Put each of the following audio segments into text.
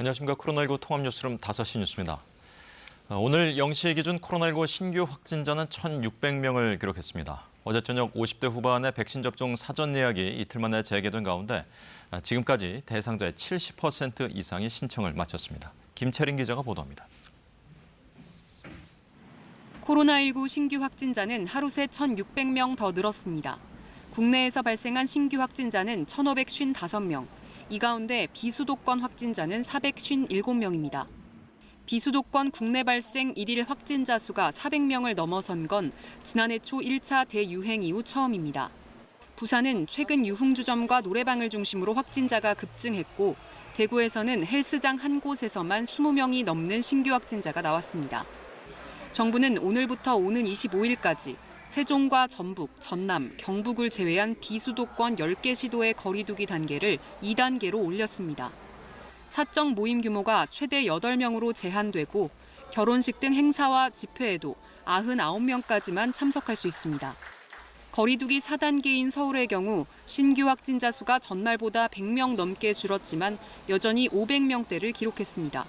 안녕하십니까. 코로나19 통합뉴스룸 5시 뉴스입니다. 오늘 0시 기준 코로나19 신규 확진자는 1,600명을 기록했습니다. 어제 저녁 50대 후반의 백신 접종 사전 예약이 이틀 만에 재개된 가운데 지금까지 대상자의 70% 이상이 신청을 마쳤습니다. 김채린 기자가 보도합니다. 코로나19 신규 확진자는 하루 새 1,600명 더 늘었습니다. 국내에서 발생한 신규 확진자는 1,555명, 이 가운데 비수도권 확진자는 457명입니다. 비수도권 국내 발생 1일 확진자 수가 400명을 넘어선 건 지난해 초 1차 대유행 이후 처음입니다. 부산은 최근 유흥주점과 노래방을 중심으로 확진자가 급증했고, 대구에서는 헬스장 한 곳에서만 20명이 넘는 신규 확진자가 나왔습니다. 정부는 오늘부터 오는 25일까지 세종과 전북, 전남, 경북을 제외한 비수도권 10개 시도의 거리 두기 단계를 2단계로 올렸습니다. 사적 모임 규모가 최대 8명으로 제한되고 결혼식 등 행사와 집회에도 99명까지만 참석할 수 있습니다. 거리 두기 4단계인 서울의 경우 신규 확진자 수가 전날보다 100명 넘게 줄었지만 여전히 500명대를 기록했습니다.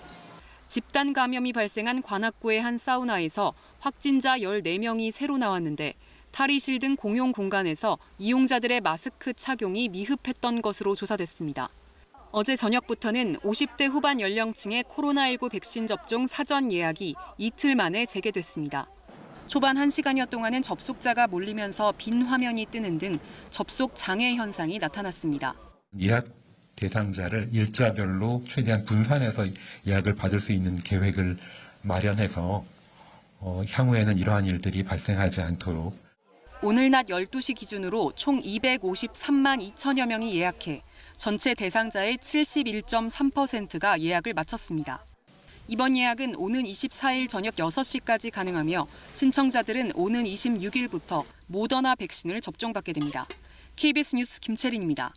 집단 감염이 발생한 관악구의 한 사우나에서 확진자 14명이 새로 나왔는데 탈의실 등 공용 공간에서 이용자들의 마스크 착용이 미흡했던 것으로 조사됐습니다. 어제 저녁부터는 50대 후반 연령층의 코로나19 백신 접종 사전 예약이 이틀 만에 재개됐습니다. 초반 1시간여 동안은 접속자가 몰리면서 빈 화면이 뜨는 등 접속 장애 현상이 나타났습니다. 예약 대상자를 일자별로 최대한 분산해서 예약을 받을 수 있는 계획을 마련해서 향후에는 이러한 일들이 발생하지 않도록. 오늘 낮 12시 기준으로 총 253만 2천여 명이 예약해 전체 대상자의 71.3%가 예약을 마쳤습니다. 이번 예약은 오는 24일 저녁 6시까지 가능하며 신청자들은 오는 26일부터 모더나 백신을 접종받게 됩니다. KBS 뉴스 김채린입니다.